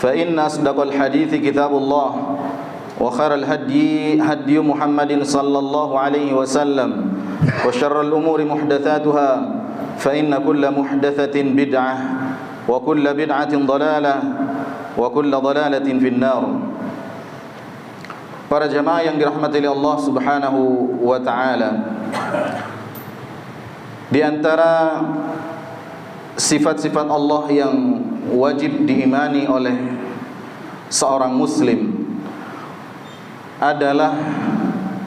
فإن أصدق الحديث كتاب الله وخير الهدي هدي محمد صلى الله عليه وسلم وشر الأمور محدثاتها فإن كل محدثة بدعة وكل بدعة ضلالة وكل ضلالة في النار. Para jamaah yang dirahmati oleh Allah Subhanahu wa taala, di antara sifat-sifat Allah yang wajib diimani oleh seorang muslim adalah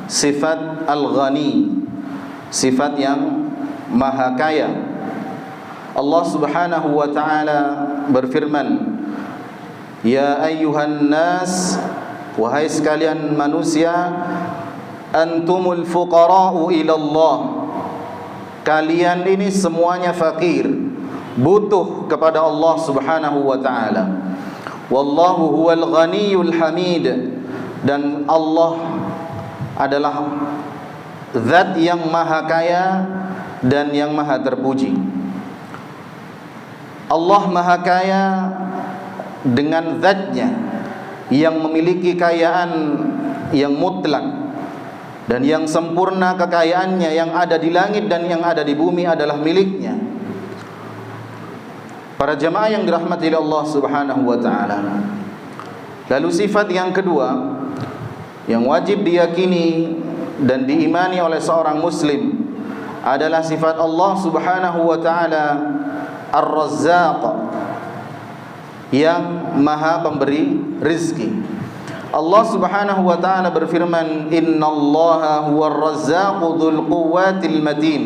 sifat Al-Ghani, sifat yang maha kaya. Allah Subhanahu wa taala berfirman, "Ya ayyuhan nas, wahai sekalian manusia, antumul fuqara'u ila Allah." Kalian ini semuanya fakir, butuh kepada Allah Subhanahu wa taala. Wallahu huwal ghaniyul hamid, dan Allah adalah zat yang maha kaya dan yang maha terpuji. Allah maha kaya dengan zatnya yang memiliki kekayaan yang mutlak dan yang sempurna. Kekayaannya yang ada di langit dan yang ada di bumi adalah miliknya. Para jamaah yang dirahmati oleh Allah Subhanahu wa taala. Lalu sifat yang kedua yang wajib diyakini dan diimani oleh seorang muslim adalah sifat Allah Subhanahu wa taala Ar-Razzaq, yang maha pemberi rizki. Allah Subhanahu wa taala berfirman, "Innallaha huwar razzaqu dzul quwwatil matin."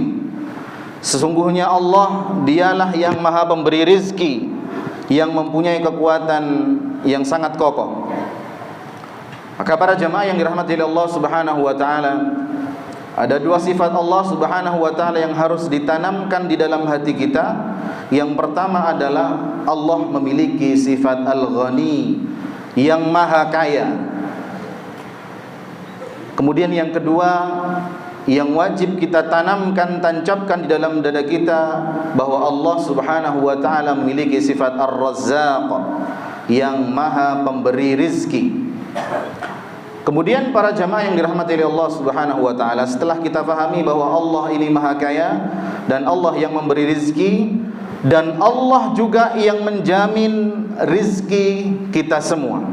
Sesungguhnya Allah dialah yang maha pemberi rizki, yang mempunyai kekuatan yang sangat kokoh. Maka para jamaah yang dirahmati oleh Allah Subhanahu wa taala, ada dua sifat Allah Subhanahu wa taala yang harus ditanamkan di dalam hati kita. Yang pertama adalah Allah memiliki sifat Al-Ghani, yang maha kaya. Kemudian yang kedua yang wajib kita tanamkan, tancapkan di dalam dada kita, bahwa Allah Subhanahu wa taala memiliki sifat Ar-Razzaq, yang maha pemberi rizki. Kemudian para jamaah yang dirahmati oleh Allah Subhanahu wa taala, setelah kita pahami bahwa Allah ini maha kaya dan Allah yang memberi rizki, dan Allah juga yang menjamin rizki kita semua,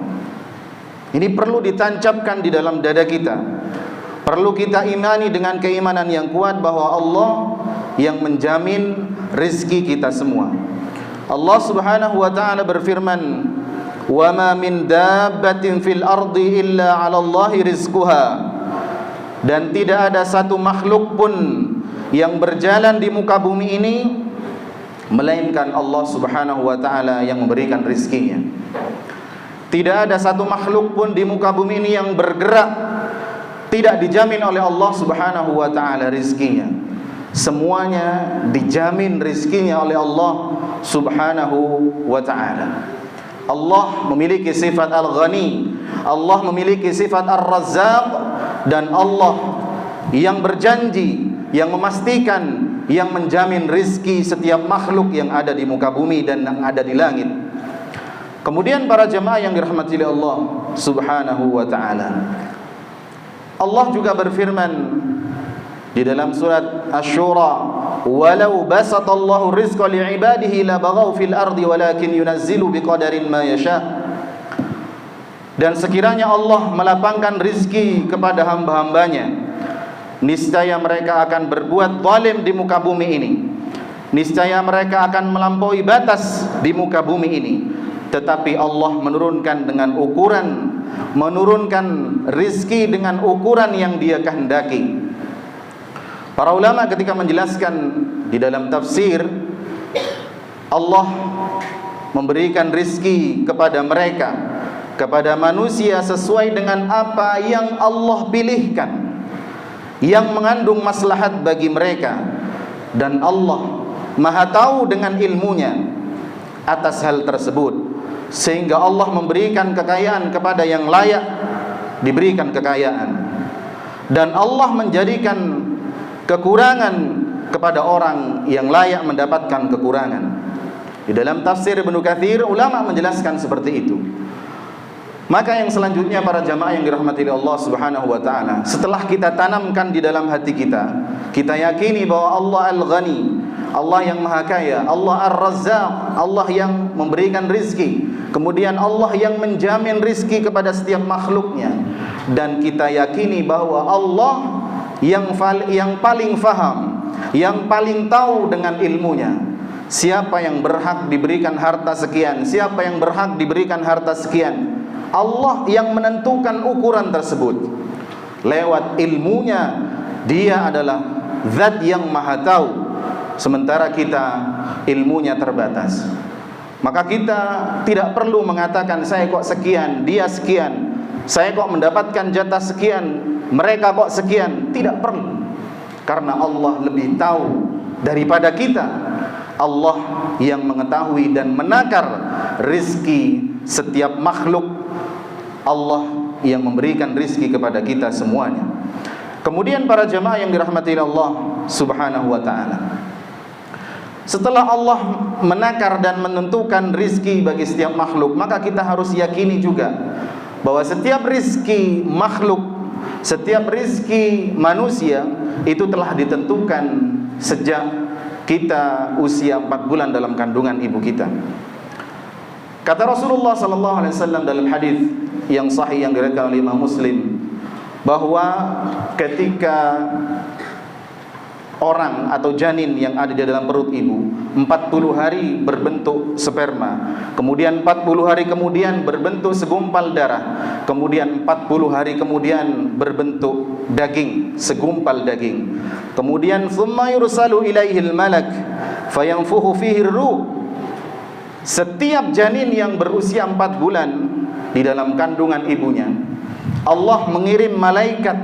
ini perlu ditancapkan di dalam dada kita. Perlu kita imani dengan keimanan yang kuat bahwa Allah yang menjamin rizki kita semua. Allah Subhanahu wa taala berfirman, "Wa ma min dabbatin fil ardi illa 'ala Allahi rizquha." Dan tidak ada satu makhluk pun yang berjalan di muka bumi ini melainkan Allah Subhanahu wa taala yang memberikan rizkinya. Tidak ada satu makhluk pun di muka bumi ini yang bergerak tidak dijamin oleh Allah Subhanahu wa taala rizkinya. Semuanya dijamin rizkinya oleh Allah Subhanahu wa taala. Allah memiliki sifat Al-Ghani, Allah memiliki sifat Ar-Razzaq, dan Allah yang berjanji, yang memastikan, yang menjamin rizki setiap makhluk yang ada di muka bumi dan yang ada di langit. Kemudian para jemaah yang dirahmati oleh Allah Subhanahu wa taala, Allah juga berfirman di dalam surat Asy-Syura, "Walau basatallahu rizqa li'ibadihi labaghaw fil ardi walakin yunazzilu biqadarin ma yasha." Dan sekiranya Allah melapangkan rizki kepada hamba-hambanya, niscaya mereka akan berbuat zalim di muka bumi ini. Niscaya mereka akan melampaui batas di muka bumi ini. Tetapi Allah menurunkan dengan ukuran, menurunkan rizki dengan ukuran yang Dia kehendaki. Para ulama ketika menjelaskan di dalam tafsir, Allah memberikan rizki kepada mereka, kepada manusia sesuai dengan apa yang Allah pilihkan, yang mengandung maslahat bagi mereka. Dan Allah Maha tahu dengan ilmunya atas hal tersebut, sehingga Allah memberikan kekayaan kepada yang layak diberikan kekayaan, dan Allah menjadikan kekurangan kepada orang yang layak mendapatkan kekurangan. Di dalam tafsir Ibnu Katsir, ulama menjelaskan seperti itu. Maka yang selanjutnya para jamaah yang dirahmati Allah Subhanahu wa taala, setelah kita tanamkan di dalam hati kita, kita yakini bahwa Allah Al-Ghani, Allah yang Maha Kaya, Allah Ar-Razzaq, Allah yang memberikan rizki, kemudian Allah yang menjamin rizki kepada setiap makhluknya, dan kita yakini bahwa Allah yang paling faham, yang paling tahu dengan ilmunya, siapa yang berhak diberikan harta sekian, siapa yang berhak diberikan harta sekian. Allah yang menentukan ukuran tersebut lewat ilmunya. Dia adalah zat yang maha tahu, sementara kita ilmunya terbatas. Maka kita tidak perlu mengatakan saya kok sekian, dia sekian, saya kok mendapatkan jatah sekian, mereka kok sekian. Tidak perlu, karena Allah lebih tahu daripada kita. Allah yang mengetahui dan menakar rizki setiap makhluk. Allah yang memberikan rizki kepada kita semuanya. Kemudian para jemaah yang dirahmati Allah Subhanahu wa ta'ala, setelah Allah menakar dan menentukan rizki bagi setiap makhluk, maka kita harus yakini juga bahwa setiap rizki makhluk, setiap rizki manusia itu telah ditentukan sejak kita usia 4 bulan dalam kandungan ibu kita. Kata Rasulullah sallallahu alaihi wasallam dalam hadis yang sahih yang diriwayatkan oleh Imam Muslim, bahwa ketika orang atau janin yang ada di dalam perut ibu 40 hari berbentuk sperma, kemudian 40 hari kemudian berbentuk segumpal darah, kemudian 40 hari kemudian berbentuk daging, segumpal daging, kemudian thumma yursalu ilaihil malak fayanfuhu fihi ruh. Setiap janin yang berusia 4 bulan di dalam kandungan ibunya, Allah mengirim malaikat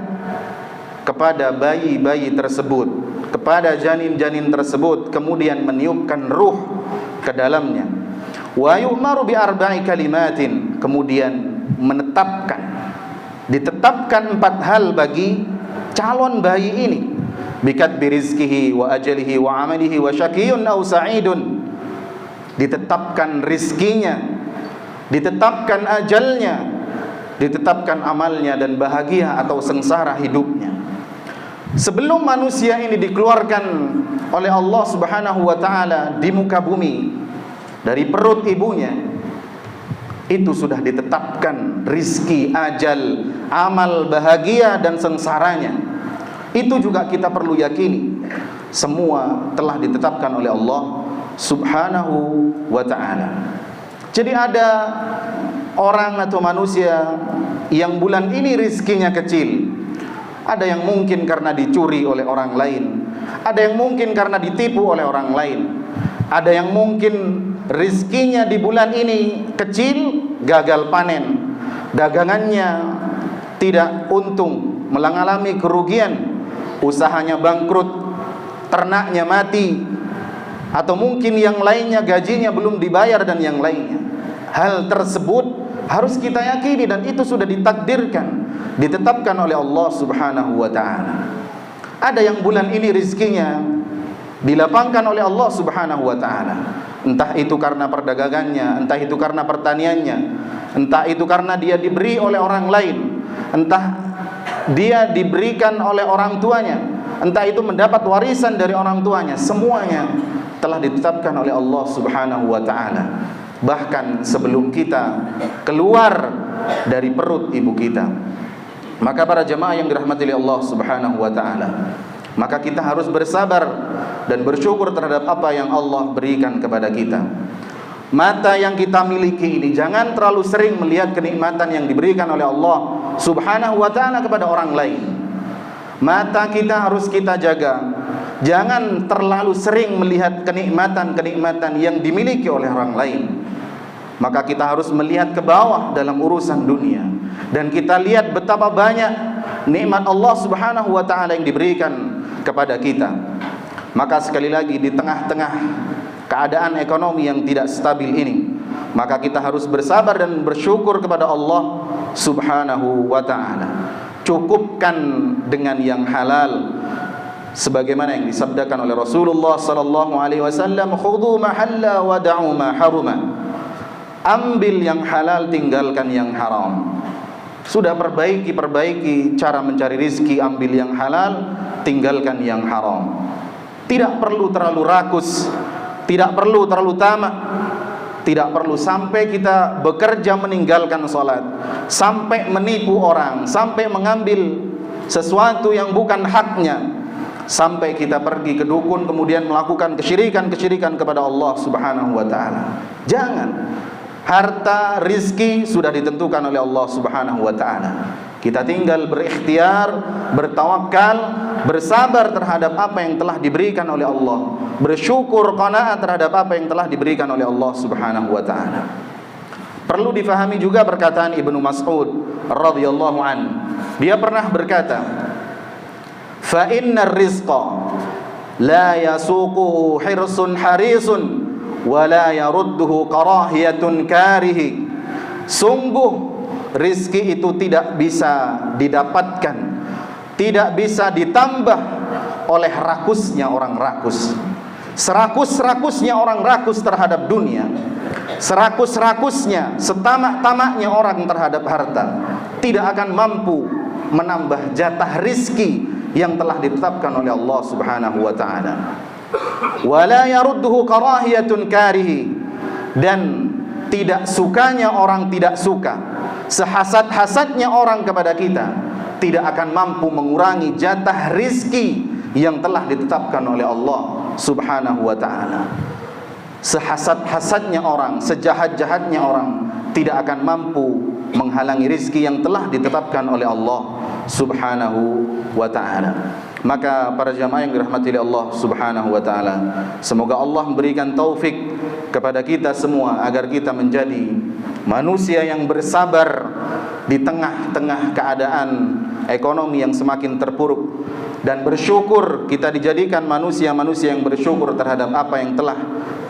kepada bayi-bayi tersebut, kepada janin-janin tersebut, kemudian meniupkan ruh ke dalamnya. Wa yu'maru bi arba'i kalimatin, kemudian ditetapkan 4 hal bagi calon bayi ini. Bikat birizkihi wa ajalihi wa amalihi wa syaqiyun aw sa'idun. Ditetapkan rizkinya, ditetapkan ajalnya, ditetapkan amalnya, dan bahagia atau sengsara hidupnya. Sebelum manusia ini dikeluarkan oleh Allah Subhanahu wa ta'ala di muka bumi dari perut ibunya, itu sudah ditetapkan rizki, ajal, amal, bahagia, dan sengsaranya. Itu juga kita perlu yakini, semua telah ditetapkan oleh Allah Subhanahu wa ta'ala. Jadi ada orang atau manusia yang bulan ini rizkinya kecil. Ada yang mungkin karena dicuri oleh orang lain, ada yang mungkin karena ditipu oleh orang lain, ada yang mungkin rizkinya di bulan ini kecil, gagal panen, dagangannya tidak untung, mengalami kerugian, usahanya bangkrut, ternaknya mati, atau mungkin yang lainnya gajinya belum dibayar dan yang lainnya. Hal tersebut harus kita yakini, dan itu sudah ditakdirkan, ditetapkan oleh Allah Subhanahu wa ta'ala. Ada yang bulan ini rizkinya dilapangkan oleh Allah Subhanahu wa ta'ala, entah itu karena perdagangannya, entah itu karena pertaniannya, entah itu karena dia diberi oleh orang lain, entah dia diberikan oleh orang tuanya, entah itu mendapat warisan dari orang tuanya. Semuanya telah ditetapkan oleh Allah Subhanahu wa ta'ala, bahkan sebelum kita keluar dari perut ibu kita. Maka para jemaah yang dirahmati oleh Allah Subhanahu wa ta'ala, maka kita harus bersabar dan bersyukur terhadap apa yang Allah berikan kepada kita. Mata yang kita miliki ini, jangan terlalu sering melihat kenikmatan yang diberikan oleh Allah Subhanahu wa ta'ala kepada orang lain. Mata kita harus kita jaga. Jangan terlalu sering melihat kenikmatan-kenikmatan yang dimiliki oleh orang lain. Maka kita harus melihat ke bawah dalam urusan dunia, dan kita lihat betapa banyak nikmat Allah Subhanahu wa ta'ala yang diberikan kepada kita. Maka sekali lagi, di tengah-tengah keadaan ekonomi yang tidak stabil ini, maka kita harus bersabar dan bersyukur kepada Allah Subhanahu wa ta'ala. Cukupkan dengan yang halal, sebagaimana yang disabdakan oleh Rasulullah sallallahu alaihi wasallam, khudhu ma halla wa da'u ma haruma. Ambil yang halal, tinggalkan yang haram. Sudah perbaiki cara mencari rizki, ambil yang halal, tinggalkan yang haram. Tidak perlu terlalu rakus, tidak perlu terlalu tamak, tidak perlu sampai kita bekerja meninggalkan salat, sampai menipu orang, sampai mengambil sesuatu yang bukan haknya, sampai kita pergi ke dukun kemudian melakukan kesyirikan kepada Allah Subhanahu wa taala. Jangan. Harta, rizki sudah ditentukan oleh Allah Subhanahu wa ta'ala. Kita tinggal berikhtiar, bertawakal, bersabar terhadap apa yang telah diberikan oleh Allah, bersyukur, qanaat terhadap apa yang telah diberikan oleh Allah Subhanahu wa ta'ala. Perlu difahami juga perkataan Ibnu Mas'ud radhiyallahu an. Dia pernah berkata, "Fa innar rizqa la yasuquhu hirsun harisun wala yarudduhu karahiyatun karihi." Sungguh rizki itu tidak bisa didapatkan, tidak bisa ditambah oleh rakusnya orang rakus. Serakus-rakusnya orang rakus terhadap dunia, serakus-rakusnya, setamak-tamaknya orang terhadap harta, tidak akan mampu menambah jatah rizki yang telah ditetapkan oleh Allah Subhanahu wa ta'ala. Wala yarudduhu karahiyatun karihi, dan tidak sukanya orang tidak suka, sehasad-hasadnya orang kepada kita, tidak akan mampu mengurangi jatah rizki yang telah ditetapkan oleh Allah Subhanahu wa ta'ala. Sehasad-hasadnya orang, sejahat-jahatnya orang, tidak akan mampu menghalangi rizki yang telah ditetapkan oleh Allah Subhanahu wa ta'ala. Maka para jamaah yang dirahmati oleh Allah Subhanahu wa ta'ala, semoga Allah memberikan taufik kepada kita semua agar kita menjadi manusia yang bersabar di tengah-tengah keadaan ekonomi yang semakin terpuruk, dan bersyukur, kita dijadikan manusia-manusia yang bersyukur terhadap apa yang telah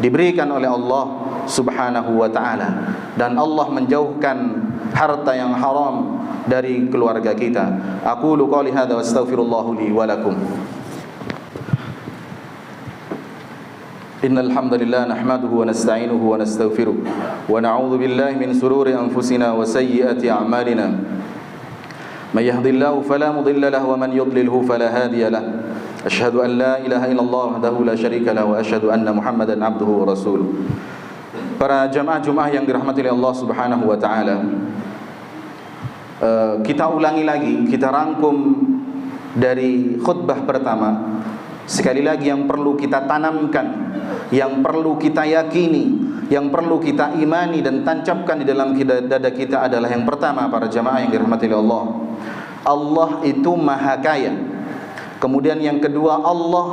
diberikan oleh Allah Subhanahu wa ta'ala, dan Allah menjauhkan harta yang haram dari keluarga kita. Aqulu qouli hadza wa astaghfirullah li wa lakum. Innal hamdalillah nahmaduhu wa nasta'inuhu wa nastaghfiruh wa na'udzu billahi min shururi anfusina wa sayyiati a'malina. May yahdihillahu fala mudilla lahu wa man yudlilhu fala hadiya lahu. Asyhadu an la ilaha illallah wahdahu la syarika lahu wa asyhadu anna Muhammadan abduhu wa rasuluh. Para jamaah Jumat yang dirahmati oleh Allah Subhanahu wa ta'ala, kita ulangi lagi, kita rangkum dari khutbah pertama. Sekali lagi, yang perlu kita tanamkan, yang perlu kita yakini, yang perlu kita imani dan tancapkan di dalam dada kita adalah yang pertama, para jamaah yang dirahmati oleh Allah, Allah itu maha kaya. Kemudian yang kedua, Allah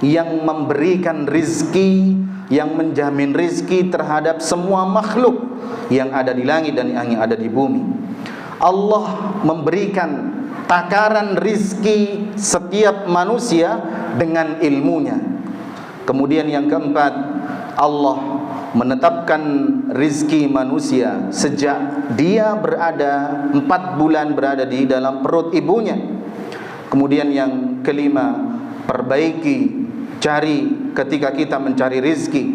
yang memberikan rizki, yang menjamin rizki terhadap semua makhluk yang ada di langit dan yang ada di bumi. Allah memberikan takaran rizki setiap manusia dengan ilmunya. Kemudian yang keempat, Allah menetapkan rizki manusia sejak dia berada 4 bulan berada di dalam perut ibunya. Kemudian yang kelima, perbaiki, cari ketika kita mencari rizki,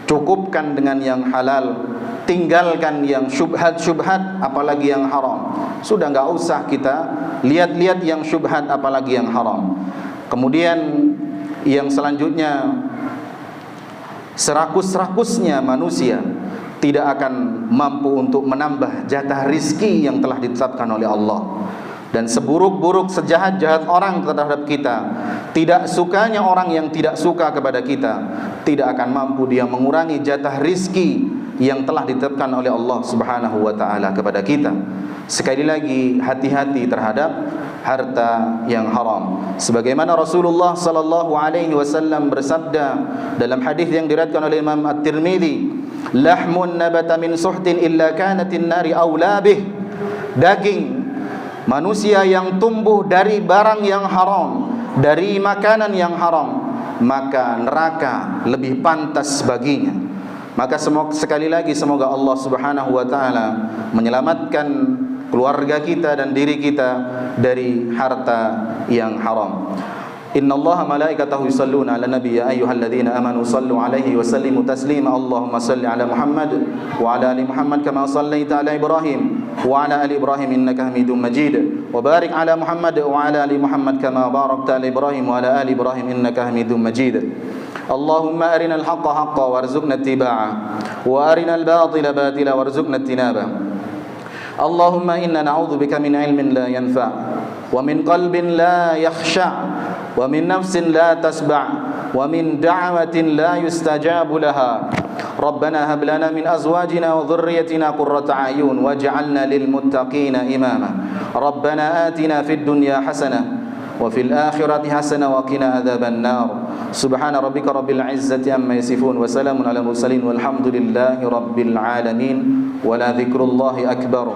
cukupkan dengan yang halal, tinggalkan yang syubhat-syubhat, apalagi yang haram. Sudah enggak usah kita lihat-lihat yang syubhat, apalagi yang haram. Kemudian yang selanjutnya, serakus-rakusnya manusia tidak akan mampu untuk menambah jatah rizki yang telah ditetapkan oleh Allah. Dan seburuk-buruk, sejahat-jahat orang terhadap kita, tidak sukanya orang yang tidak suka kepada kita, tidak akan mampu dia mengurangi jatah rizki yang telah ditetapkan oleh Allah Subhanahu wa ta'ala kepada kita. Sekali lagi, hati-hati terhadap harta yang haram. Sebagaimana Rasulullah sallallahu alaihi wasallam bersabda dalam hadis yang diriwayatkan oleh Imam At-Tirmidzi, "Lahmun nabata min suhtin illa kanatin nari aula bih." Daging manusia yang tumbuh dari barang yang haram, dari makanan yang haram, maka neraka lebih pantas baginya. Maka sekali lagi, semoga Allah Subhanahu wa ta'ala menyelamatkan keluarga kita dan diri kita dari harta yang haram. Innallaha malaikatahu yusalluna 'alan nabi ya ayyuhalladzina amanu sallu 'alaihi wa sallimu taslima. Allahumma salli 'ala Muhammad wa 'ala ali Muhammad kama sallaita 'ala Ibrahim wa 'ala ali Ibrahim innaka Hamidum Majid. Wa barik 'ala Muhammad wa 'ala ali Muhammad kama barakta 'ala Ibrahim wa 'ala ali Ibrahim innaka Hamidum Majid. Allahumma arinal haqqa haqqan warzuqna ittiba'ah wa arinal batila batila warzuqna ijtinabah. Allahumma inna na'udzubika min 'ilmin la yanfa' wa min qalbin la yakhsha' wa min nafsin la tasba' wa min da'watin la yustajabu laha. Rabbana hab lana min azwajina wa dhurriyyatina qurrata a'yun waj'alna lil muttaqina imama. Rabbana atina fid dunya hasanah wa fil akhirati hasanah wa qina adzaban nar. Subhana rabbika rabbil izzati amma yasifun wa salamun alal mursalin walhamdulillahi rabbil alamin. Wa la dzikrullahi akbar.